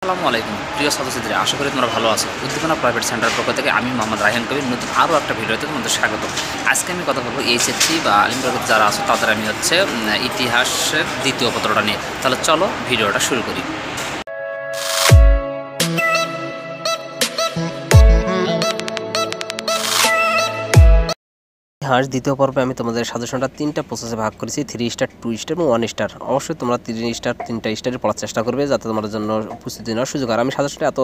আসসালামু আলাইকুম প্রিয় ছাত্রছাত্রীরা, আশা করি তোমরা ভালো আছো। উদ্দীপনা প্রাইভেট সেন্টার পক্ষ থেকে আমি মোহাম্মদ রায়হান কবির নতুন আরও একটা ভিডিওতে তোমাদের স্বাগত। আজকে আমি কথা বলবো এইচএসসি বা আলিমবাগ যারা আছো তাদের আমি ইতিহাসের দ্বিতীয় পত্রটা নিয়ে। তাহলে চলো ভিডিওটা শুরু করি। ইতিহাস দ্বিতীয় পর্বে আমি তোমাদের সাজেশনটা তিনটা প্রসেসে ভাগ করেছি, 3 স্টার, 2 স্টার এবং 1 স্টার। অবশ্যই তোমরা 3 স্টার 3টা স্টারে পড়ার চেষ্টা করবে যাতে তোমাদের জন্য প্রস্তুতি নেওয়ার সুযোগ হয়। আমি সাজেশনটা এত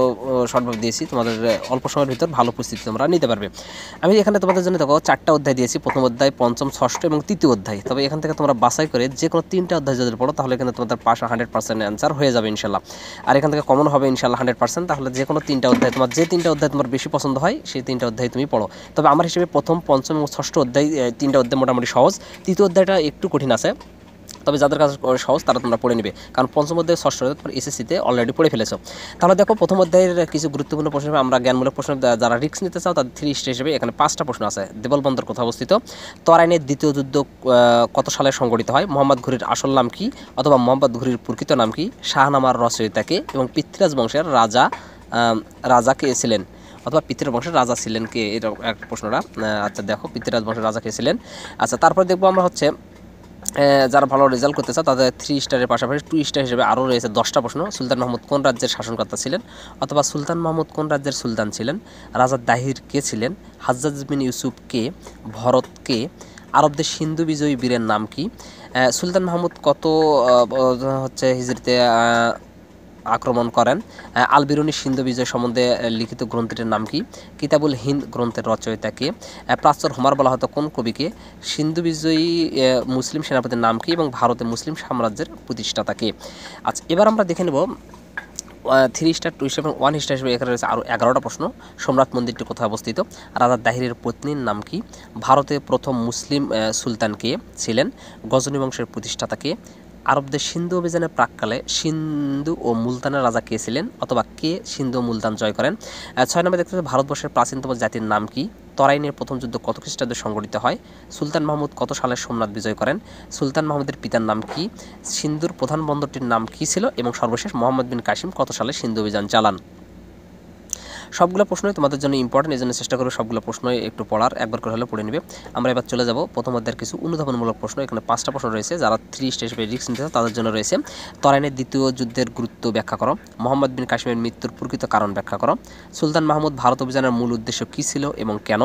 শর্টভাবে দিয়েছি তোমাদের অল্প সময়ের ভিতর ভালো প্রস্তুতি তোমরা নিতে পারবে। আমি এখানে তোমাদের জন্য দেখো 4টা অধ্যায় দিয়েছি, প্রথম অধ্যায়, পঞ্চম, ষষ্ঠ এবং তৃতীয় অধ্যায়। তবে এখান থেকে তোমরা বাছাই করে যে কোনো 3টা অধ্যায় যদি পড়ো তাহলে এখানে তোমাদের পাশে 100% অ্যান্সার হয়ে যাবে ইনশাল্লাহ। আর এখান থেকে কমন হবে ইনশাল্লাহ 100%। তাহলে যে কোনো 3টা অধ্যায়, তোমার যে 3টা অধ্যায় তোমার বেশি পছন্দ হয় সেই 3টা অধ্যায় তুমি পড়ো। তবে আমার হিসেবে প্রথম, পঞ্চম এবং ষষ্ঠ অধ্যায় 3টা অধ্যায় মোটামুটি সহজ। তৃতীয় অধ্যায়টা একটু কঠিন আছে, তবে যাদের কাছে সহজ তারা তোমরা পড়ে নেবে, কারণ পঞ্চম অধ্যায় ষষ্ঠ অধ্যায় এসএসসিতে অলরেডি পড়ে ফেলেছো। তাহলে দেখো, প্রথম অধ্যায়ের কিছু গুরুত্বপূর্ণ প্রশ্ন আমরা জ্ঞানমূলক প্রশ্ন, যারা রিস্ক নিতে চাও তাদের 3 স্টেজ হিসেবে এখানে 5টা প্রশ্ন আছে। দেবল বন্দর কোথায় অবস্থিত? তরাইনের দ্বিতীয় যুদ্ধ কত সালে সংঘটিত হয়? মোহাম্মদ ঘুরির আসল নাম কি, অথবা মোহাম্মদ ঘুরির প্রকৃত নাম কি? শাহনামার রচয়িতাকে এবং পৃথ্বীরাজ বংশের রাজা কে ছিলেন, অথবা পৃথ্বীরাজ বংশের রাজা ছিলেন কে? এটা এক প্রশ্নটা। আচ্ছা দেখো, পৃথ্বীরাজ বংশের রাজা কে ছিলেন। আচ্ছা, তারপর দেখবো আমরা যারা ভালো রেজাল্ট করতে চাও তাদের 3 স্টারের পাশাপাশি 2 স্টার হিসেবে আরও রয়েছে 10টা প্রশ্ন। সুলতান মাহমুদ কোন রাজ্যের শাসনকর্তা ছিলেন, অথবা সুলতান মাহমুদ কোন রাজ্যের সুলতান ছিলেন? রাজা দাহির কে ছিলেন? হাজ্জাজ বিন ইউসুফ কে? ভরত কে? আরবদের সিন্ধু বিজয়ী বীরের নাম কি? সুলতান মাহমুদ কত হিজরিতে আক্রমণ করেন? আল বিরুনি সিন্ধু বিজয় সম্বন্ধে লিখিত গ্রন্থটির নাম কি? কিতাবুল হিন্দ গ্রন্থের রচয়িতাকে? প্রাচ্যর হোমার বলা হতো কোন কবিকে? সিন্ধু বিজয়ী মুসলিম সেনাপতির নাম কি এবং ভারতে মুসলিম সাম্রাজ্যের প্রতিষ্ঠাতাকে? আচ্ছা, এবার আমরা দেখে নেব 3 স্টার, 2 স্টার এবং 1 স্টার হিসেবে এখানে রয়েছে আরও 11টা প্রশ্ন। সম্রাট মন্দিরটি কোথায় অবস্থিত? রাজা দাহিরের পত্নীর নাম কি? ভারতে প্রথম মুসলিম সুলতান কে ছিলেন? গজনী বংশের প্রতিষ্ঠাতাকে? আরবদের সিন্ধু অভিযানের প্রাককালে সিন্ধু ও মুলতানের রাজা কে ছিলেন, অথবা কে সিন্ধু ও মুলতান জয় করেন? 6 নম্বরে দেখতে পাচ্ছি ভারতবর্ষের প্রাচীনতম জাতির নাম কি? তরাইনের প্রথম যুদ্ধ কত খ্রিস্টাব্দে সংঘটিত হয়? সুলতান মাহমুদ কত সালে সোমনাথ বিজয় করেন? সুলতান মাহমুদের পিতার নাম কি? সিন্ধুর প্রধান বন্দরটির নাম কি ছিল? এবং সর্বশেষ মোহাম্মদ বিন কাসিম কত সালে সিন্ধু অভিযান চালান? সবগুলো প্রশ্নই তোমাদের জন্য ইম্পর্টেন্ট, এই জন্য চেষ্টা করবে সবগুলো প্রশ্নই একটু পড়ার, একবার করে হলেও পড়ে নেবে। আমরা এবার চলে যাব প্রথম অধ্যায়ের কিছু অনুধাবনমূলক প্রশ্ন। এখানে 5টা প্রশ্ন রয়েছে। যারা 3 স্টেজ হিসেবে রিস্ক নিতে তাদের জন্য রয়েছে। তরাইনের দ্বিতীয় যুদ্ধের গুরুত্ব ব্যাখ্যা করো। মোহাম্মদ বিন কাসিমের মৃত্যুর প্রকৃত কারণ ব্যাখ্যা করো। সুলতান মাহমুদ ভারত অভিযানের মূল উদ্দেশ্য কী ছিল এবং কেন?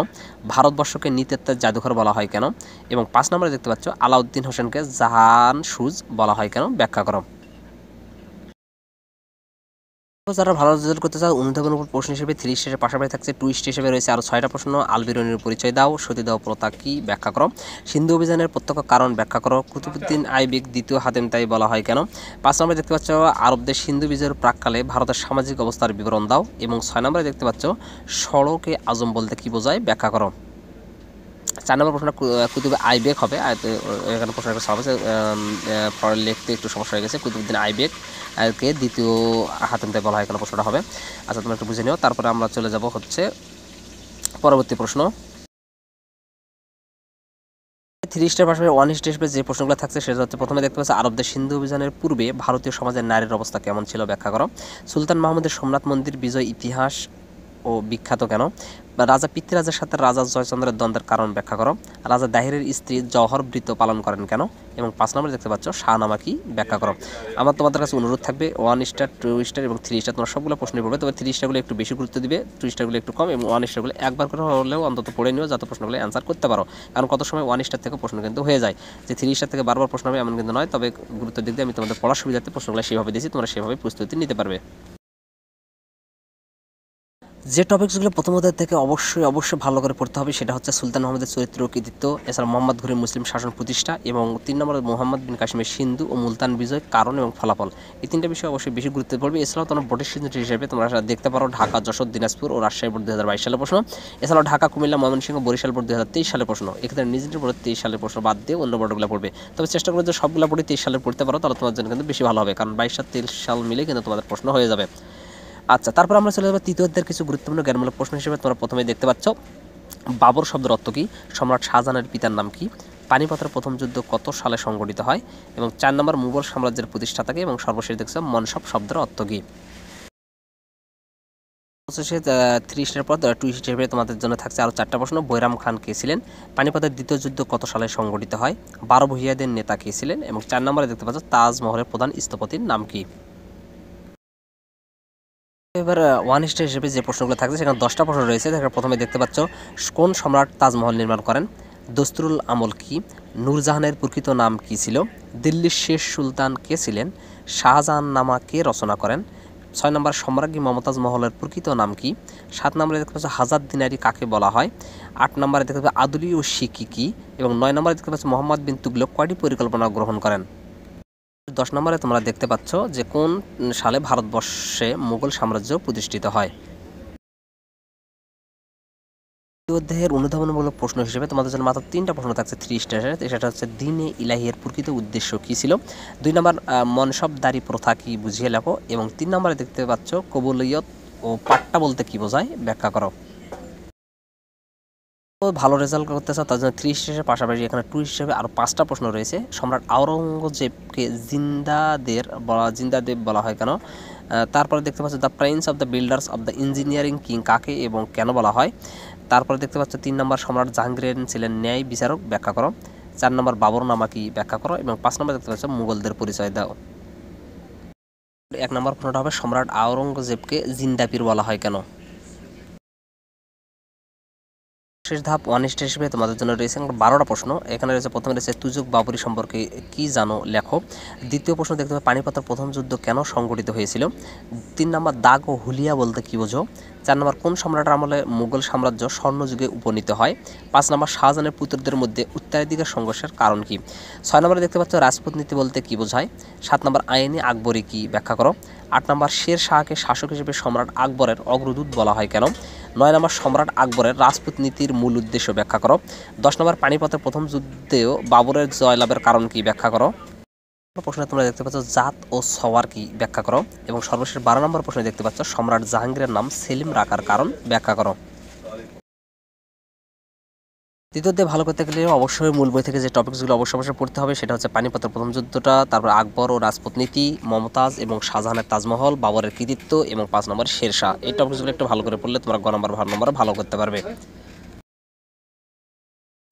ভারতবর্ষকে নৃতত্বের জাদুঘর বলা হয় কেন? এবং 5 নম্বরে দেখতে পাচ্ছ আলাউদ্দিন হোসেনকে জাহান সুজ বলা হয় কেন? ব্যাখ্যা করো। যারা ভালো রেজাল্ট করতে চাও অনুধাবন প্রশ্ন হিসেবে 3 স্টেজের পাশাপাশি থাকছে 2 স্টেজ হিসেবে রয়েছে আরও 6টা প্রশ্ন। আলবিরনির পরিচয় দাও, সতীদাহ প্রথা কি? ব্যাখ্যা করো। সিন্ধু অভিযানের প্রত্যক্ষ কারণ ব্যাখ্যা করো। কুতুবুদ্দিন আইবেক দ্বিতীয় হাতেম তাই বলা হয় কেন? 5 নম্বরে দেখতে পাচ্ছ আরবদের সিন্ধু বিজয়ের প্রাককালে ভারতের সামাজিক অবস্থার বিবরণ দাও। এবং 6 নম্বরে দেখতে পাচ্ছ সড়কে আজম বলতে কি বোঝায়? ব্যাখ্যা করো। 4 নম্বর প্রশ্নটা কুতুবে আইবেক হবে। এখানে প্রশ্ন একটা সহজ আছে, পরে লিখতে একটু সমস্যা হয়ে গেছে। কুতুবুদ্দিন আইবেক কে দ্বিতীয় হাতেম তাই বলা হয় কেন? প্রশ্নটা হবে। আচ্ছা, তোমরা একটু বুঝে নিও। তারপরে আমরা চলে যাব পরবর্তী প্রশ্ন। 3 স্টার পাশাপাশি 1 স্টার হিসেবে যে প্রশ্নগুলো থাকছে সেটা হচ্ছে, প্রথমে দেখতে পাচ্ছি আরবদের সিন্ধু অভিযানের পূর্বে ভারতীয় সমাজের নারীর অবস্থা কেমন ছিল? ব্যাখ্যা করো। সুলতান মাহমুদের সোমনাথ মন্দির বিজয় ইতিহাস ও বিখ্যাত কেন? রাজা পৃথ্বীরাজের সাথে রাজা জয়চন্দ্রের দ্বন্দ্বের কারণ ব্যাখ্যা করো। রাজা দাহিরের স্ত্রী জওহর ব্রত পালন করেন কেন? এবং 5 নম্বরে দেখতে পাচ্ছ শাহনামা কি? ব্যাখ্যা করো। আমার তোমাদের কাছে অনুরোধ থাকবে 1 স্টার, 2 স্টার এবং 3 স্টার তোমরা সবগুলো প্রশ্ন পড়বে, তবে 3 স্টারগুলো একটু বেশি গুরুত্ব দিবে, 2 স্টারগুলো একটু কম, এবং 1 স্টারগুলো একবার করে হলেও অন্তত পড়ে নিও যাতে প্রশ্নগুলো অ্যান্সার করতে পারো। কারণ কত সময় 1 স্টার থেকে প্রশ্ন কিন্তু হয়ে যায়, যে 3 স্টার থেকে বারবার প্রশ্ন হবে এমন কিন্তু নয়। তবে গুরুত্বের দিক দিয়ে আমি তোমাদের পড়ার সুবিধার্থে প্রশ্নগুলো সেভাবে দিয়েছি, তোমরা সেভাবে প্রস্তুতি নিতে পারবে। যে টপিকসগুলো প্রথম অধ্যায় থেকে অবশ্যই ভালো করে পড়তে হবে সেটা হচ্ছে সুলতান মাহমুদের চরিত্র ও কৃতিত্ব, এছাড়া মোহাম্মদ ঘুরির মুসলিম শাসন প্রতিষ্ঠা, এবং 3 নম্বরে মোহাম্মদ বিন কাসিমের সিন্ধু ও মুলতান বিজয় কারণ এবং ফলাফল। এই 3টা বিষয় অবশ্যই বেশি গুরুত্ব পড়বে। এছাড়াও তোমরা বোর্ডের সিদ্ধান্ত হিসেবে তোমরা দেখতে পারো ঢাকা, যশোর, দিনাজপুর ও রাজশাহী বোর্ড 2022 সালে প্রশ্ন। এছাড়াও ঢাকা, কুমিল্লা, ময়মনসিংহ, বরিশাল বোর্ড 2023 সালে প্রশ্ন। এক্ষেত্রে নিজেদের বোর্ড 23 সালের প্রশ্ন বাদ দিয়ে অন্য বোর্ডগুলো পড়বে। তবে চেষ্টা করে যে সবগুলো বোর্ডে 23 সালে পড়তে পারো, তাহলে তোমার জন্য কিন্তু বেশি ভালো হবে, কারণ 22 আর 23 সাল মিলে কিন্তু তোমাদের প্রশ্ন হয়ে যাবে। আচ্ছা, তারপর আমরা চলে যাবো তৃতীয় অধ্যায়ের কিছু গুরুত্বপূর্ণ জ্ঞানমূলক প্রশ্ন হিসেবে। তোমরা প্রথমে দেখতে পাচ্ছ বাবর শব্দের অর্থ কী? সম্রাট শাহজাহানের পিতার নাম কি? পানিপথের প্রথম যুদ্ধ কত সালে সংঘটিত হয়? এবং 4 নম্বর মুঘল সাম্রাজ্যের প্রতিষ্ঠাতাকে? এবং সর্বশেষ দেখছো মনসব শব্দের অর্থ কী? অবশেষে 3 স্টারের পর 2 স্টারে তোমাদের জন্য থাকছে আরও 4টা প্রশ্ন। বৈরাম খান কে ছিলেন? পানিপথের দ্বিতীয় যুদ্ধ কত সালে সংঘটিত হয়? 12 ভূঁইয়াদের নেতা কে ছিলেন? এবং 4 নম্বরে দেখতে পাচ্ছ তাজমহলের প্রধান স্থপতির নাম কি? এবার 1 স্টার হিসেবে যে প্রশ্নগুলো থাকছে সেখানে 10টা প্রশ্ন রয়েছে। প্রথমে দেখতে পাচ্ছ কোন সম্রাট তাজমহল নির্মাণ করেন? দস্তুরুল আমল কি? নূরজাহানের প্রকৃত নাম কি ছিল? দিল্লির শেষ সুলতান কে ছিলেন? শাহজাহান নামা কে রচনা করেন? 6 নম্বর সম্রাজ্ঞী মমতাজ মহলের প্রকৃত নাম কি? 7 নম্বরে দেখতে পাচ্ছ হাজার দিনারি কাকে বলা হয়? 8 নম্বরে দেখতে পাচ্ছ আদুলি ও শিকি কি? এবং 9 নম্বরে দেখতে পাচ্ছ মোহাম্মদ বিন তুগলক কয়টি পরিকল্পনা গ্রহণ করেন? 10 নম্বরে তোমরা দেখতে পাচ্ছ যে কোন সালে ভারতবর্ষে মুঘল সাম্রাজ্য প্রতিষ্ঠিত হয়। এই অধ্যায়ের অনুধাবনমূলক প্রশ্ন হিসেবে তোমাদের জন্য মাত্র 3টা প্রশ্ন থাকছে 3 স্টারের। সেটা হচ্ছে দিনে ইলাহির প্রকৃত উদ্দেশ্য কী ছিল? 2 নম্বর মনসবদারি প্রথা কি বুঝিয়ে লেখো। এবং 3 নম্বরে দেখতে পাচ্ছ কবুলিয়ত ও পাট্টা বলতে কি বোঝায় ব্যাখ্যা করো। ভালো রেজাল্ট করতে চাও তার জন্য 3 স্টারের পাশাপাশি এখানে 2 হিসেবে আরও 5টা প্রশ্ন রয়েছে। সম্রাট আওরঙ্গজেবকে জিন্দাদেব বলা হয় কেন? তারপরে দেখতে পাচ্ছ the Prince of the builders of the engineering king কাকে এবং কেন বলা হয়? তারপরে দেখতে পাচ্ছ 3 নম্বর সম্রাট জাহাঙ্গীর ছিলেন ন্যায় বিচারক, ব্যাখ্যা করো। 4 নম্বর বাবরনামা কি, ব্যাখ্যা করো। এবং 5 নম্বর দেখতে পাচ্ছ মুঘলদের পরিচয় দাও। 1 নম্বর প্রশ্নটা হবে সম্রাট আওরঙ্গজেবকে জিন্দাপীর বলা হয় কেন? শেষ ধাপ 1 স্টার হিসেবে তোমাদের জন্য রয়েছে 12টা প্রশ্ন। এখানে রয়েছে প্রথমে রয়েছে তুজুক বাবরি সম্পর্কে কি জানো লেখো। দ্বিতীয় প্রশ্ন দেখতে পাবে পানিপথের প্রথম যুদ্ধ কেন সংঘটিত হয়েছিল? 3 নম্বর দাগ ও হুলিয়া বলতে কি বোঝো? 4 নম্বর কোন সম্রাটের আমলে মুঘল সাম্রাজ্য স্বর্ণযুগে উপনীত হয়? 5 নম্বর শাহজাহানের পুত্রদের মধ্যে উত্তরাধিকার সংঘর্ষের কারণ কি? 6 নম্বরে দেখতে পাচ্ছ রাজপুত নীতি বলতে কি বোঝায়? 7 নম্বর আইনি আকবরী কি, ব্যাখ্যা করো। 8 নম্বর শের শাহকে শাসক হিসেবে সম্রাট আকবরের অগ্রদূত বলা হয় কেন? 9 নম্বর সম্রাট আকবরের রাজপুত নীতির মূল উদ্দেশ্য ব্যাখ্যা করো। 10 নম্বর পানিপথের প্রথম যুদ্ধেও বাবরের জয়লাভের কারণ কি, ব্যাখ্যা করো। প্রশ্নে তোমরা দেখতে পাচ্ছ জাত ও সওয়ার কি, ব্যাখ্যা করো। এবং সর্বশেষ 12 নম্বর প্রশ্নে দেখতে পাচ্ছ সম্রাট জাহাঙ্গীরের নাম সেলিম রাখার কারণ ব্যাখ্যা করো। দ্বিতীয় দিয়ে ভালো করতে গেলে অবশ্যই মূল বই থেকে যে টপিকসগুলো অবশ্যই পড়তে হবে সেটা হচ্ছে পানিপথের প্রথম যুদ্ধটা, তারপর আকবর ও রাজপুত নীতি, মমতাজ এবং শাহজাহানের তাজমহল, বাবরের কৃতিত্ব এবং 5 নম্বর শেরশাহ। এই টপিকসগুলো একটু ভালো করে পড়লে তোমরা নম্বর ভালো করতে পারবে।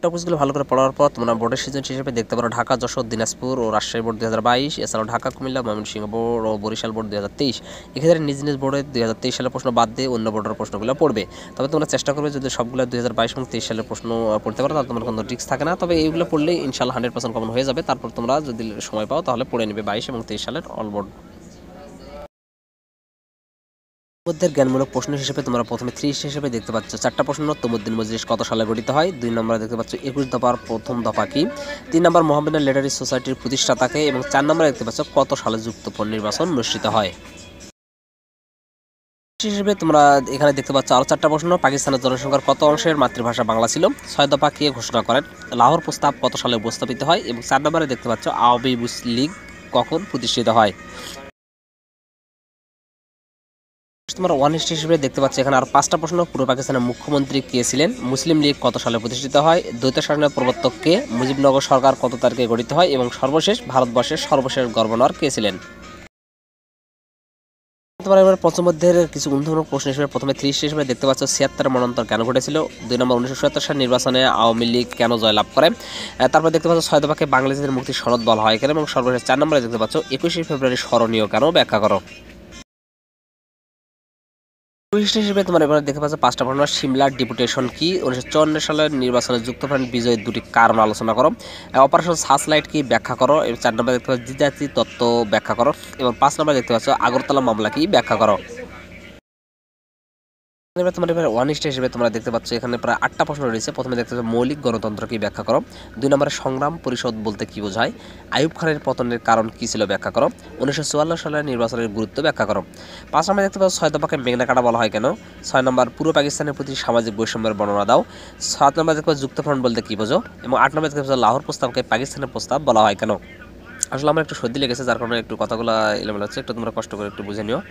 টপিকসগুলো ভালো করে পড়ার পর তোমরা বোর্ডের সৃজনশীল হিসেবে দেখতে পারো ঢাকা, যশোর, দিনাজপুর ও রাজশাহী বোর্ড 2022, এছাড়াও ঢাকা, কুমিল্লা, ময়মনসিংহ বোর্ড ও বরিশাল বোর্ড 2023। এক্ষেত্রে নিজ নিজ বোর্ডের 2023 সালের প্রশ্ন বাদ দিয়ে অন্য বোর্ডের প্রশ্নগুলো পড়বে। তবে তোমরা চেষ্টা করবে যদি সবগুলো 2022 এবং 23 সালের প্রশ্ন পড়তে পারো তাহলে তোমার কোনো রিস্ক থাকে না। তবে এইগুলো পড়লে ইনশাল্লাহ 100% কমন হয়ে যাবে। তারপর তোমরা যদি সময় পাও তাহলে পড়ে নেবে 22 এবং 23 সালের অল বোর্ড। মধ্যে জ্ঞানমূলক প্রশ্ন হিসেবে তোমরা প্রথমে 3 হিসেবে দেখতে পাচ্ছ 4টা প্রশ্ন। তমুদ্দিন মজলিস কত সালে গঠিত হয়? 2 নম্বরে দেখতে পাচ্ছ 21 দফার প্রথম দফা কি? 3 নম্বর মোহামেডান লিটারি সোসাইটির প্রতিষ্ঠাতাকে। এবং 4 নম্বরে দেখতে পাচ্ছ কত সালে যুক্তফ্রন্ট নির্বাচন অনুষ্ঠিত হয়? হিসেবে তোমরা এখানে দেখতে পাচ্ছ আরও 4টা প্রশ্ন। পাকিস্তানের জনসংখ্যার কত অংশের মাতৃভাষা বাংলা ছিল? 6 দফা কে ঘোষণা করেন? লাহোর প্রস্তাব কত সালে উপস্থাপিত হয়? এবং 4 নম্বরে দেখতে পাচ্ছ আওয়ামী লীগ কখন প্রতিষ্ঠিত হয়? তোমরা 1 হিসেবে দেখতে পাচ্ছ এখানে আর 5টা প্রশ্ন। পূর্ব পাকিস্তানের মুখ্যমন্ত্রী কে ছিলেন? মুসলিম লীগ কত সালে প্রতিষ্ঠিত হয়? দ্বৈত শাসনের প্রবর্তক কে? মুজিবনগর সরকার কত তারিখে গঠিত হয়? এবং সর্বশেষ ভারতবর্ষের সর্বশেষ গভর্নর কে ছিলেন? তোমার এবার পঞ্চম অধ্যায়ের কিছু গুরুত্বপূর্ণ প্রশ্ন হিসেবে প্রথমে 30 হিসেবে দেখতে পাচ্ছ 76 মন্বন্তর কেন ঘটেছিল? 2 নম্বর 1977 সালের নির্বাচনে আওয়ামী লীগ কেন জয়লাভ করে? তারপর দেখতে পাচ্ছ 6 দফাকে বাংলাদেশের মুক্তির সনদ বলা হয় কেন? এবং সর্বশেষ 4 নম্বরে দেখতে পাচ্ছ 21শে ফেব্রুয়ারি স্মরণীয় কেন, ব্যাখ্যা করো। হিসেবে তোমার এবার দেখতে পাচ্ছ 5টা প্রশ্ন। সিমলার ডেপুটেশন কি? 1954 সালের নির্বাচনে যুক্তফ্রন্ট বিজয়ের দুটি কারণ আলোচনা করো। অপারেশন সার্চলাইট কি, ব্যাখ্যা করো। এবং 4 নম্বরে দেখতে পাচ্ছ দ্বিজাতি তত্ত্ব ব্যাখ্যা করো। এবং 5 নম্বরে দেখতে পাচ্ছ আগরতলা মামলা কি, ব্যাখ্যা করো। তোমার এবার 1 হিসেবে তোমরা দেখতে পাচ্ছ এখানে প্রায় 8টা প্রশ্ন রয়েছে। প্রথমে দেখতে পাচ্ছ মৌলিক গণতন্ত্র কি, ব্যাখ্যা করো। 2 নম্বরে সংগ্রাম পরিষদ বলতে কি বোঝায়? আইয়ুব খানের পতনের কারণ কি ছিল, ব্যাখ্যা করো। 1944 সালের নির্বাচনের গুরুত্ব ব্যাখ্যা করো। 5 নম্বরে দেখতে পাচ্ছ 6 দফাকে মেঘনা কাটা বলা হয় কেন? 6 নম্বর পূর্ব পাকিস্তানের প্রতি সামাজিক বৈষম্যের বর্ণনা দাও। 7 নম্বরে দেখতে পাচ্ছ যুক্তফ্রন্ট বলতে কি বোঝো? এবং 8 নম্বরে দেখতে পাচ্ছ লাহোর প্রস্তাবকে পাকিস্তানের প্রস্তাব বলা হয় কেন? আসলে আমার একটু সর্দি লেগেছে যার কারণে একটু কথাগুলো এলোমেলো হচ্ছে, একটু তোমরা কষ্ট করে একটু বুঝে নিও।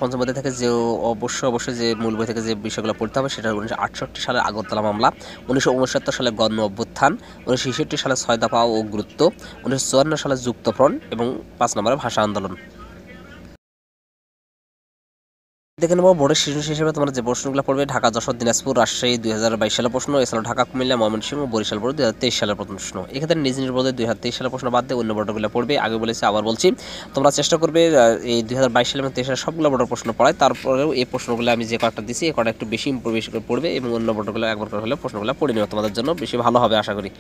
পঞ্চম অধ্যায় থেকে যে অবশ্যই যে মূল বই থেকে যে বিষয়গুলো পড়তে হবে সেটা 1968 সালের আগরতলা মামলা, 1969 সালে গণ অভ্যুত্থান, 1966 সালে 6 দফা ও গুরুত্ব, 1954 সালে যুক্তফ্রন্ট এবং 5 নম্বরে ভাষা আন্দোলন। দেখে নেব বোর্ডের সৃজনশীল হিসেবে তোমরা যে প্রশ্নগুলো পড়বে ঢাকা, যশোর, দিনাজপুর, রাজশাহী 2022 সালের প্রশ্ন, এছাড়াও ঢাকা, কুমিল্লা, ময়মনসিংহ, বরিশাল বোর্ড 2023 সালের প্রশ্ন। এক্ষেত্রে নিজ নিজ বোর্ডে 2023 সালের প্রশ্ন বাদ দিয়ে অন্য বোর্ডগুলো পড়বে। আগে বলেছি আবার বলছি, তোমরা চেষ্টা করবে এই 2022 সাল এবং 23 সালের সবগুলো বোর্ডের প্রশ্ন পড়ায়। তারপরেও এই প্রশ্নগুলো আমি যে কয়েকটা দিচ্ছি এই কটা একটু বেশি করে পড়বে এবং অন্য বোর্ডগুলো একবার করে হলে প্রশ্নগুলো পড়ে নেবে, তোমাদের জন্য বেশি ভালো হবে আশা করি।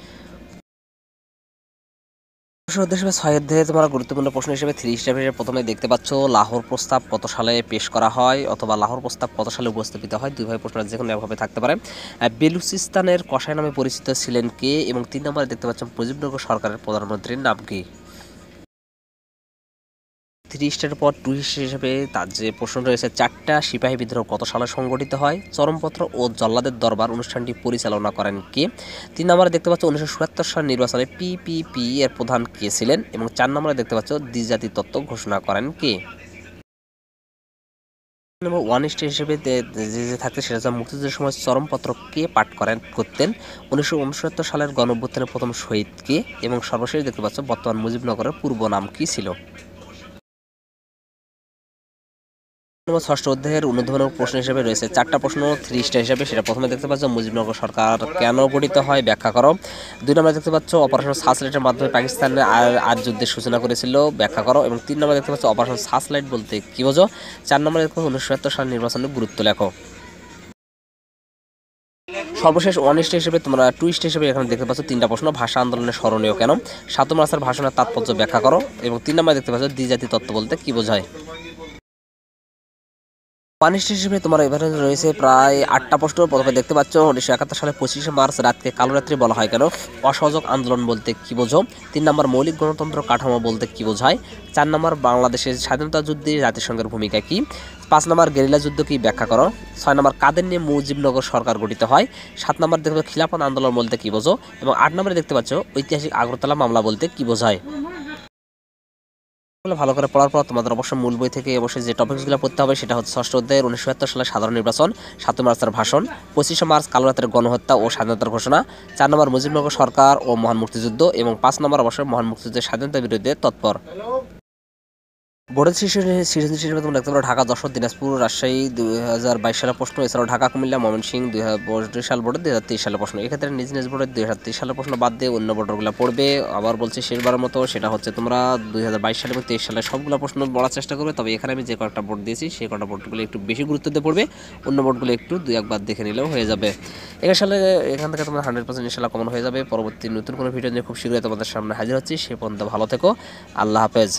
উদ্দেশ্যে 6 অধ্যায়ে তোমরা গুরুত্বপূর্ণ প্রশ্ন হিসেবে 3 স্টেপ হিসেবে প্রথমে দেখতে পাচ্ছ লাহোর প্রস্তাব কত সালে পেশ করা হয় অথবা লাহোর প্রস্তাব কত সালে উপস্থাপিত হয়। দুইভাবে প্রশ্নটা যে কোনো একভাবে থাকতে পারে। বেলুচিস্তানের কসাই নামে পরিচিত ছিলেন কে, এবং 3 নম্বরে দেখতে পাচ্ছ মুজিবনগর সরকারের প্রধানমন্ত্রীর নাম কি। 3 স্টেপের পর 2 হিসেবে তার যে প্রশ্ন রয়েছে 4টা সিপাহী বিদ্রোহ কত সালে সংগঠিত হয়। চরমপত্র ও জল্লাদের দরবার অনুষ্ঠানটি পরিচালনা করেন কে। 3 নম্বরে দেখতে পাচ্ছ 1977 সাল নির্বাচনে পিপিপি এর প্রধান কে ছিলেন, এবং 4 নম্বরে দেখতে পাচ্ছ দ্বিজাতি তত্ত্ব ঘোষণা করেন কে। নম্বর 1 স্টেপ হিসেবে যে থাকছে সেটা হচ্ছে মুক্তিযুদ্ধের সময় চরমপত্র কে পাঠ করতেন। 1969 সালের গণঅভ্যুত্থানের প্রথম শহীদ কে, এবং সর্বশেষ দেখতে পাচ্ছ বর্তমান মুজিবনগরের পূর্ব নাম কি ছিল। ষষ্ঠ অধ্যায়ের অনুধাবনমূলক প্রশ্ন হিসেবে রয়েছে 4টা প্রশ্ন 3 স্টার হিসেবে। সেটা প্রথমে দেখতে পাচ্ছ মুজিবনগর সরকার কেন গঠিত হয় ব্যাখ্যা করো। 2 নম্বরে দেখতে পাচ্ছ অপারেশন সার্চলাইটের মাধ্যমে পাকিস্তানের আর যুদ্ধের সূচনা করেছিল ব্যাখ্যা করো, এবং 3 নম্বরে দেখতে পাচ্ছ অপারেশন সার্চলাইট বলতে কি বোঝো। 4 নম্বরে দেখতে পাচ্ছ 1977 সাল নির্বাচনের গুরুত্ব লেখো। সর্বশেষ 1 স্টার হিসেবে তোমরা 2 স্টার হিসেবে এখানে দেখতে পাচ্ছ 3টা প্রশ্ন। ভাষা আন্দোলনের স্মরণীয় কেন, 7 মার্চের ভাষণের তাৎপর্য ব্যাখ্যা করো, এবং 3 নম্বরে দেখতে পাচ্ছ দ্বিজাতি তত্ত্ব বলতে কি বোঝায়। পানিষ্ঠ হিসেবে তোমার এবারে রয়েছে প্রায় 8টা প্রশ্ন। প্রথমে দেখতে পাচ্ছ 1971 সালে 25শে মার্চ রাতকে কালোরাত্রি বলা হয় কেন, অসহযোগ আন্দোলন বলতে কি বোঝো। 3 নম্বর মৌলিক গণতন্ত্র কাঠামো বলতে কি বোঝায়। 4 নম্বর বাংলাদেশের স্বাধীনতা যুদ্ধে জাতিসংঘের ভূমিকা কি। 5 নম্বর গেরিলা যুদ্ধ কি ব্যাখ্যা করো। 6 নম্বর কাদের নিয়ে মুজিবনগর সরকার গঠিত হয়। 7 নম্বর দেখতে পাচ্ছ খিলাফত আন্দোলন বলতে কি বোঝো, এবং 8 নম্বরে দেখতে পাচ্ছ ঐতিহাসিক আগরতলা মামলা বলতে কি বোঝায়। ভালো করে পড়ার পর তোমাদের অবশ্যই মূল বই থেকে অবশ্যই যে টপিকসগুলো পড়তে হবে সেটা হচ্ছে 6ষ্ঠ অধ্যায়ের 1977 সালের সাধারণ নির্বাচন, 7 মার্চের ভাষণ, 25শে মার্চ কালোরাতের গণহত্যা ও স্বাধীনতার ঘোষণা, 4 নম্বর মুজিবনগর সরকার ও মহান মুক্তিযুদ্ধ, এবং 5 নম্বর অবশ্যই মহান মুক্তিযুদ্ধের স্বাধীনতার বিরুদ্ধে তৎপর। বোর্ডের সৃজনশীল হিসেবে তোমরা দেখতে পারো ঢাকা, যশোর, দিনাজপুর, রাজশাহী 2022 সালের প্রশ্ন, এছাড়াও ঢাকা, কুমিল্লা, ময়মনসিংহ 2022 সাল বোর্ডের 2023 সালের প্রশ্ন। এক্ষেত্রে নিজ নিজ বোর্ডের 2023 সালের প্রশ্ন বাদ দিয়ে অন্য বোর্ডগুলো পড়বে। আবার বলছি শেষবারের মতো, সেটা হচ্ছে তোমরা 2022 সাল এবং 23 সালের সবগুলো প্রশ্ন পড়ার চেষ্টা করবে। তবে এখানে আমি যে কয়েকটা বোর্ড দিয়েছি সেই কয়েকটা বোর্ডগুলো একটু বেশি গুরুত্ব দিয়ে পড়বে, অন্য বোর্ডগুলো একটু 2-1 দেখে নিলেও হয়ে যাবে। এখান থেকে তোমার 100% ইনশাআল্লাহ কমন হয়ে যাবে। পরবর্তী নতুন কোনো ভিডিও নিয়ে খুব শীঘ্রই তোমাদের সামনে হাজির হচ্ছি। সে পর্যন্ত ভালো থেকো, আল্লাহ হাফেজ।